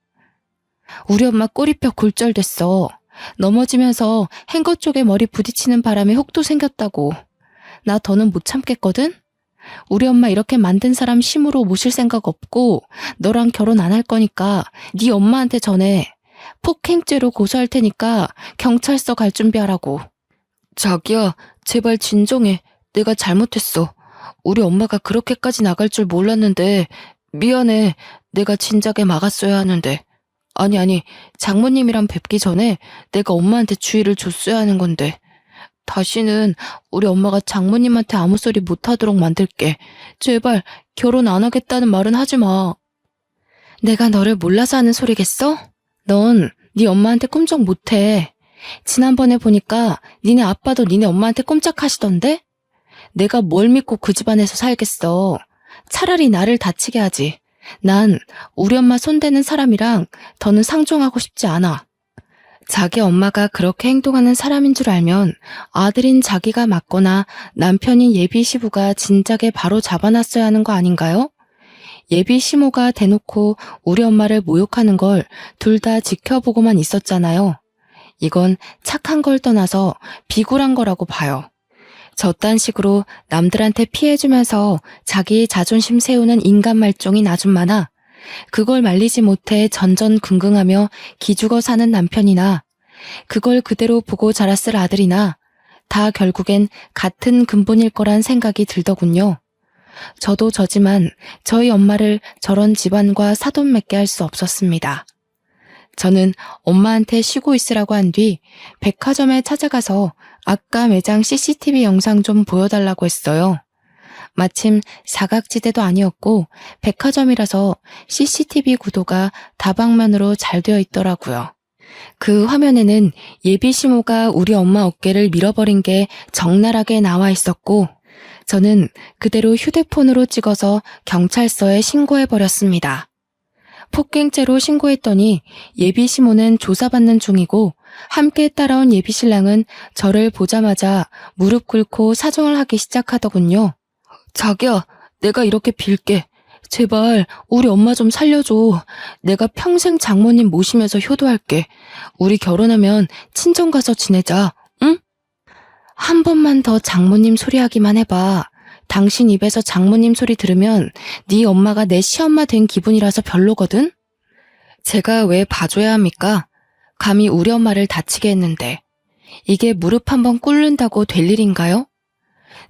우리 엄마 꼬리뼈 골절됐어. 넘어지면서 행거 쪽에 머리 부딪히는 바람에 혹도 생겼다고. 나 더는 못 참겠거든? 우리 엄마 이렇게 만든 사람 심으로 모실 생각 없고 너랑 결혼 안 할 거니까 네 엄마한테 전해. 폭행죄로 고소할 테니까 경찰서 갈 준비하라고. 자기야, 제발 진정해. 내가 잘못했어. 우리 엄마가 그렇게까지 나갈 줄 몰랐는데 미안해. 내가 진작에 막았어야 하는데. 아니 장모님이랑 뵙기 전에 내가 엄마한테 주의를 줬어야 하는 건데. 다시는 우리 엄마가 장모님한테 아무 소리 못하도록 만들게. 제발 결혼 안 하겠다는 말은 하지 마. 내가 너를 몰라서 하는 소리겠어? 넌 네 엄마한테 꼼짝 못해. 지난번에 보니까 니네 아빠도 니네 엄마한테 꼼짝하시던데? 내가 뭘 믿고 그 집안에서 살겠어. 차라리 나를 다치게 하지. 난 우리 엄마 손대는 사람이랑 더는 상종하고 싶지 않아. 자기 엄마가 그렇게 행동하는 사람인 줄 알면 아들인 자기가 맞거나 남편인 예비 시부가 진작에 바로 잡아놨어야 하는 거 아닌가요? 예비 시모가 대놓고 우리 엄마를 모욕하는 걸 둘 다 지켜보고만 있었잖아요. 이건 착한 걸 떠나서 비굴한 거라고 봐요. 저딴 식으로 남들한테 피해주면서 자기 자존심 세우는 인간 말종인 아줌마나 그걸 말리지 못해 전전긍긍하며 기죽어 사는 남편이나 그걸 그대로 보고 자랐을 아들이나 다 결국엔 같은 근본일 거란 생각이 들더군요. 저도 저지만 저희 엄마를 저런 집안과 사돈 맺게 할 수 없었습니다. 저는 엄마한테 쉬고 있으라고 한 뒤 백화점에 찾아가서 아까 매장 CCTV 영상 좀 보여달라고 했어요. 마침 사각지대도 아니었고 백화점이라서 CCTV 구도가 다방면으로 잘 되어 있더라고요. 그 화면에는 예비 시모가 우리 엄마 어깨를 밀어버린 게 적나라하게 나와 있었고 저는 그대로 휴대폰으로 찍어서 경찰서에 신고해버렸습니다. 폭행죄로 신고했더니 예비 시모는 조사받는 중이고 함께 따라온 예비 신랑은 저를 보자마자 무릎 꿇고 사정을 하기 시작하더군요. 자기야, 내가 이렇게 빌게. 제발 우리 엄마 좀 살려줘. 내가 평생 장모님 모시면서 효도할게. 우리 결혼하면 친정 가서 지내자, 응? 한 번만 더 장모님 소리하기만 해봐. 당신 입에서 장모님 소리 들으면 네 엄마가 내 시엄마 된 기분이라서 별로거든? 제가 왜 봐줘야 합니까? 감히 우리 엄마를 다치게 했는데. 이게 무릎 한번 꿇는다고 될 일인가요?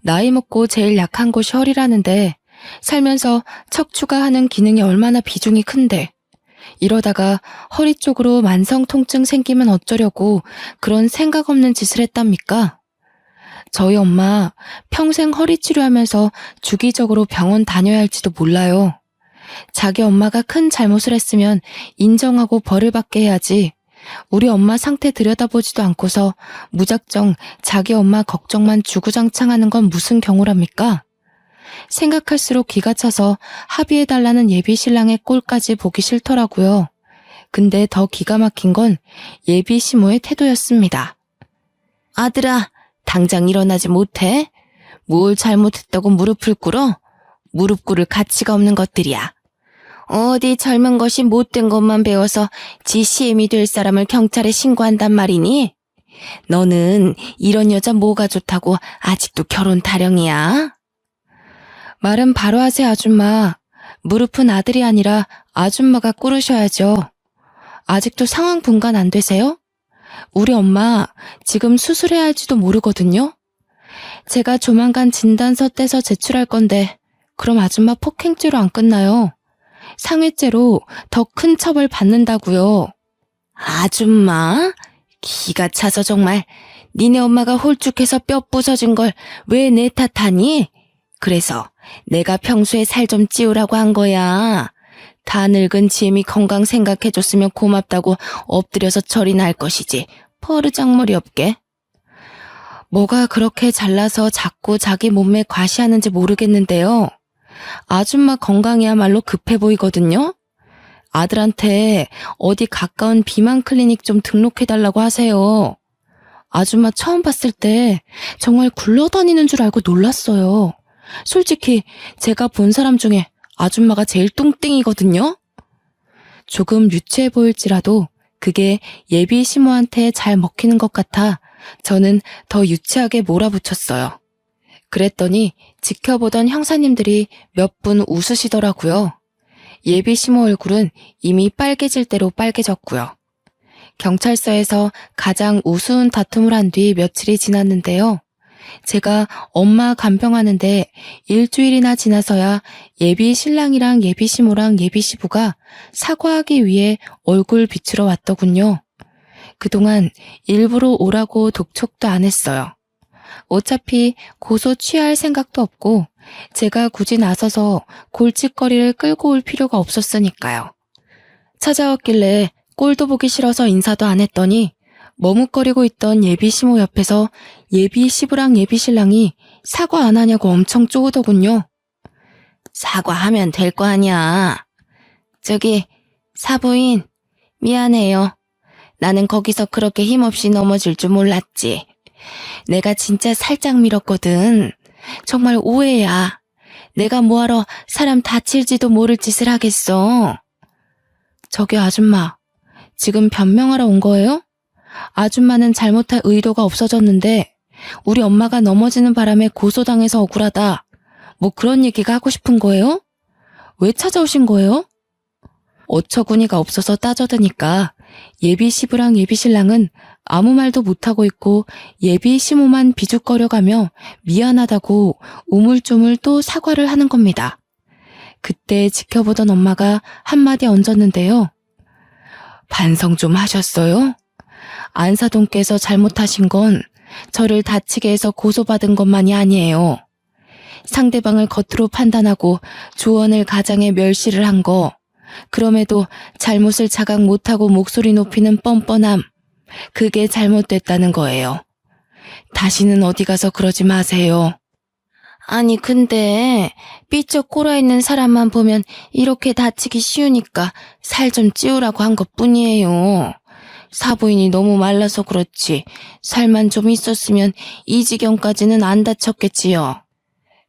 나이 먹고 제일 약한 곳이 허리라는데 살면서 척추가 하는 기능이 얼마나 비중이 큰데 이러다가 허리 쪽으로 만성 통증 생기면 어쩌려고 그런 생각 없는 짓을 했답니까? 저희 엄마 평생 허리 치료하면서 주기적으로 병원 다녀야 할지도 몰라요. 자기 엄마가 큰 잘못을 했으면 인정하고 벌을 받게 해야지. 우리 엄마 상태 들여다보지도 않고서 무작정 자기 엄마 걱정만 주구장창하는 건 무슨 경우랍니까? 생각할수록 기가 차서 합의해달라는 예비 신랑의 꼴까지 보기 싫더라고요. 근데 더 기가 막힌 건 예비 시모의 태도였습니다. 아들아, 당장 일어나지 못해? 뭘 잘못했다고 무릎을 꿇어? 무릎 꿇을 가치가 없는 것들이야. 어디 젊은 것이 못된 것만 배워서 지 시엠이 될 사람을 경찰에 신고한단 말이니? 너는 이런 여자 뭐가 좋다고 아직도 결혼 타령이야? 말은 바로 하세요, 아줌마. 무릎은 아들이 아니라 아줌마가 꿇으셔야죠. 아직도 상황 분간 안 되세요? 우리 엄마 지금 수술해야 할지도 모르거든요. 제가 조만간 진단서 떼서 제출할 건데 그럼 아줌마 폭행죄로 안 끝나요. 상해죄로 더 큰 처벌 받는다고요. 아줌마? 기가 차서 정말. 니네 엄마가 홀쭉해서 뼈 부서진 걸 왜 내 탓하니? 그래서 내가 평소에 살 좀 찌우라고 한 거야. 다 늙은 지엠이 건강 생각해줬으면 고맙다고 엎드려서 절이나 할 것이지. 버르장머리 없게. 뭐가 그렇게 잘나서 자꾸 자기 몸매 과시하는지 모르겠는데요. 아줌마 건강이야말로 급해 보이거든요. 아들한테 어디 가까운 비만 클리닉 좀 등록해달라고 하세요. 아줌마 처음 봤을 때 정말 굴러다니는 줄 알고 놀랐어요. 솔직히 제가 본 사람 중에 아줌마가 제일 뚱땡이거든요. 조금 유치해 보일지라도 그게 예비 시모한테 잘 먹히는 것 같아 저는 더 유치하게 몰아붙였어요. 그랬더니 지켜보던 형사님들이 몇 분 웃으시더라고요. 예비 시모 얼굴은 이미 빨개질 대로 빨개졌고요. 경찰서에서 가장 우스운 다툼을 한 뒤 며칠이 지났는데요. 제가 엄마 간병하는데 일주일이나 지나서야 예비 신랑이랑 예비 시모랑 예비 시부가 사과하기 위해 얼굴 비추러 왔더군요. 그동안 일부러 오라고 독촉도 안 했어요. 어차피 고소 취할 생각도 없고 제가 굳이 나서서 골칫거리를 끌고 올 필요가 없었으니까요. 찾아왔길래 꼴도 보기 싫어서 인사도 안 했더니 머뭇거리고 있던 예비 시모 옆에서 예비 시부랑 예비 신랑이 사과 안 하냐고 엄청 쪼으더군요. 사과하면 될 거 아니야. 저기 사부인 미안해요. 나는 거기서 그렇게 힘없이 넘어질 줄 몰랐지. 내가 진짜 살짝 밀었거든. 정말 오해야. 내가 뭐하러 사람 다칠지도 모를 짓을 하겠어. 저기 아줌마, 지금 변명하러 온 거예요? 아줌마는 잘못할 의도가 없어졌는데 우리 엄마가 넘어지는 바람에 고소당해서 억울하다. 뭐 그런 얘기가 하고 싶은 거예요? 왜 찾아오신 거예요? 어처구니가 없어서 따져드니까 예비 시부랑 예비 신랑은 아무 말도 못하고 있고 예비 시모만 비죽거려가며 미안하다고 우물쭈물 또 사과를 하는 겁니다. 그때 지켜보던 엄마가 한마디 얹었는데요. 반성 좀 하셨어요? 안사돈께서 잘못하신 건 저를 다치게 해서 고소받은 것만이 아니에요. 상대방을 겉으로 판단하고 조언을 가장해 멸시를 한 거, 그럼에도 잘못을 자각 못하고 목소리 높이는 뻔뻔함, 그게 잘못됐다는 거예요. 다시는 어디 가서 그러지 마세요. 아니 근데 삐쩍 꼴아있는 사람만 보면 이렇게 다치기 쉬우니까 살 좀 찌우라고 한 것뿐이에요. 사부인이 너무 말라서 그렇지 살만 좀 있었으면 이 지경까지는 안 다쳤겠지요.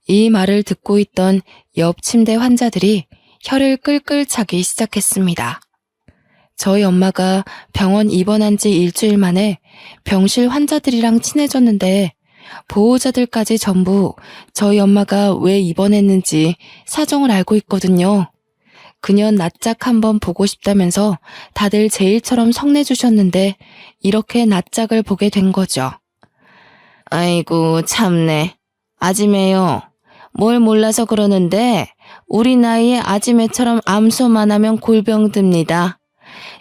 이 말을 듣고 있던 옆 침대 환자들이 혀를 끌끌 차기 시작했습니다. 저희 엄마가 병원 입원한 지 일주일 만에 병실 환자들이랑 친해졌는데 보호자들까지 전부 저희 엄마가 왜 입원했는지 사정을 알고 있거든요. 그녀 낯짝 한번 보고 싶다면서 다들 제 일처럼 성내주셨는데 이렇게 낯짝을 보게 된 거죠. 아이고 참네. 아지매요. 뭘 몰라서 그러는데 우리 나이에 아지매처럼 암소만 하면 골병 듭니다.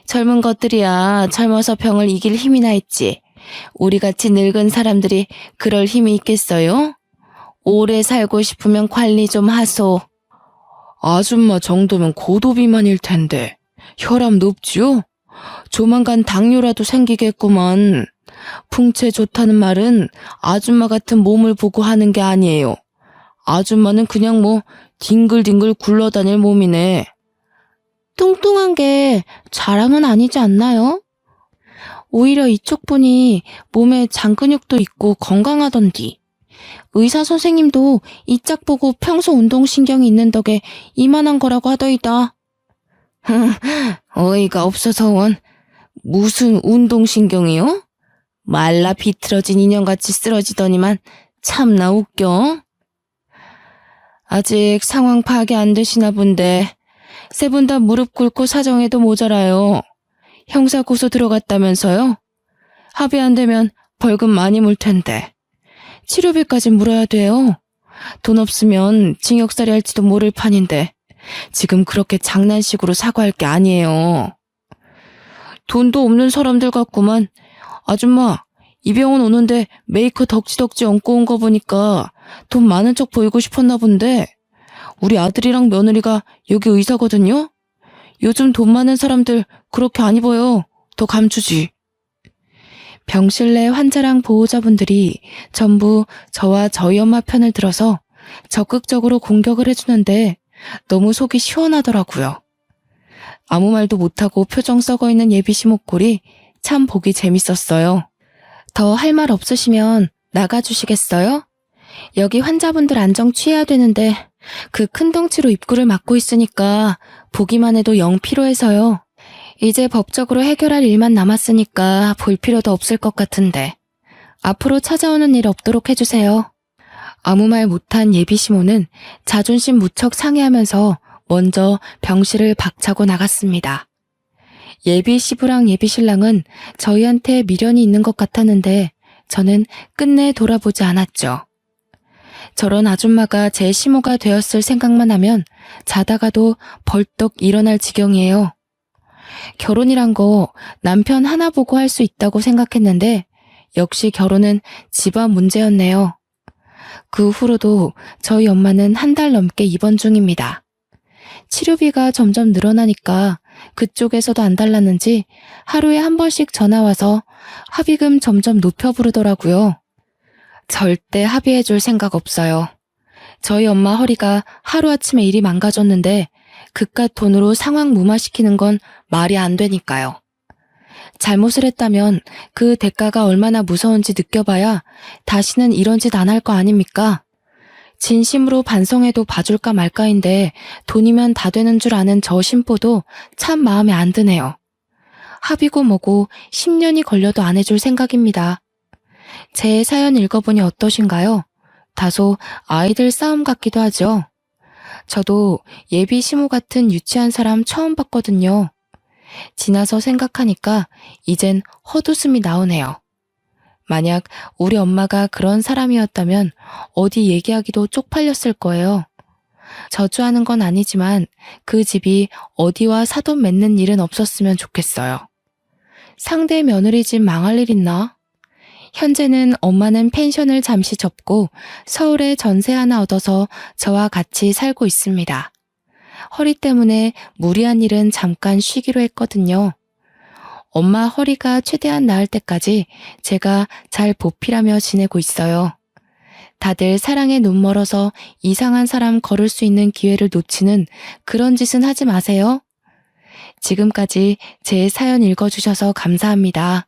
젊은 것들이야 젊어서 병을 이길 힘이나 있지. 우리같이 늙은 사람들이 그럴 힘이 있겠어요? 오래 살고 싶으면 관리 좀 하소. 아줌마 정도면 고도비만일 텐데 혈압 높지요? 조만간 당뇨라도 생기겠구만. 풍채 좋다는 말은 아줌마 같은 몸을 보고 하는 게 아니에요. 아줌마는 그냥 뭐 뒹글뒹글 굴러다닐 몸이네. 뚱뚱한 게 자랑은 아니지 않나요? 오히려 이쪽 분이 몸에 장근육도 있고 건강하던디. 의사 선생님도 이 짝 보고 평소 운동신경이 있는 덕에 이만한 거라고 하더이다. 어이가 없어서 원. 무슨 운동신경이요? 말라 비틀어진 인형같이 쓰러지더니만 참나 웃겨. 아직 상황 파악이 안 되시나 본데 세 분 다 무릎 꿇고 사정해도 모자라요. 형사 고소 들어갔다면서요? 합의 안 되면 벌금 많이 물 텐데. 치료비까지 물어야 돼요. 돈 없으면 징역살이 할지도 모를 판인데 지금 그렇게 장난식으로 사과할 게 아니에요. 돈도 없는 사람들 같구만. 아줌마, 이 병원 오는데 메이커 덕지덕지 얹고 온 거 보니까 돈 많은 척 보이고 싶었나 본데 우리 아들이랑 며느리가 여기 의사거든요? 요즘 돈 많은 사람들 그렇게 안 입어요. 더 감추지. 병실 내 환자랑 보호자분들이 전부 저와 저희 엄마 편을 들어서 적극적으로 공격을 해주는데 너무 속이 시원하더라고요. 아무 말도 못하고 표정 썩어있는 예비시 목골이 참 보기 재밌었어요. 더 할 말 없으시면 나가주시겠어요? 여기 환자분들 안정 취해야 되는데 그 큰 덩치로 입구를 막고 있으니까 보기만 해도 영 피로해서요. 이제 법적으로 해결할 일만 남았으니까 볼 필요도 없을 것 같은데 앞으로 찾아오는 일 없도록 해주세요. 아무 말 못한 예비시모는 자존심 무척 상해하면서 먼저 병실을 박차고 나갔습니다. 예비시부랑 예비신랑은 저희한테 미련이 있는 것 같았는데 저는 끝내 돌아보지 않았죠. 저런 아줌마가 제 시모가 되었을 생각만 하면 자다가도 벌떡 일어날 지경이에요. 결혼이란 거 남편 하나 보고 할 수 있다고 생각했는데 역시 결혼은 집안 문제였네요. 그 후로도 저희 엄마는 한 달 넘게 입원 중입니다. 치료비가 점점 늘어나니까 그쪽에서도 안 달랐는지 하루에 한 번씩 전화와서 합의금 점점 높여 부르더라고요. 절대 합의해줄 생각 없어요. 저희 엄마 허리가 하루아침에 일이 망가졌는데 그깟 돈으로 상황 무마시키는 건 말이 안 되니까요. 잘못을 했다면 그 대가가 얼마나 무서운지 느껴봐야 다시는 이런 짓 안 할 거 아닙니까? 진심으로 반성해도 봐줄까 말까인데 돈이면 다 되는 줄 아는 저 신보도 참 마음에 안 드네요. 합의고 뭐고 10년이 걸려도 안 해줄 생각입니다. 제 사연 읽어보니 어떠신가요? 다소 아이들 싸움 같기도 하죠. 저도 예비 시모 같은 유치한 사람 처음 봤거든요. 지나서 생각하니까 이젠 헛웃음이 나오네요. 만약 우리 엄마가 그런 사람이었다면 어디 얘기하기도 쪽팔렸을 거예요. 저주하는 건 아니지만 그 집이 어디와 사돈 맺는 일은 없었으면 좋겠어요. 상대 며느리 집 망할 일 있나? 현재는 엄마는 펜션을 잠시 접고 서울에 전세 하나 얻어서 저와 같이 살고 있습니다. 허리 때문에 무리한 일은 잠깐 쉬기로 했거든요. 엄마 허리가 최대한 나을 때까지 제가 잘 보필하며 지내고 있어요. 다들 사랑에 눈 멀어서 이상한 사람 걸을 수 있는 기회를 놓치는 그런 짓은 하지 마세요. 지금까지 제 사연 읽어주셔서 감사합니다.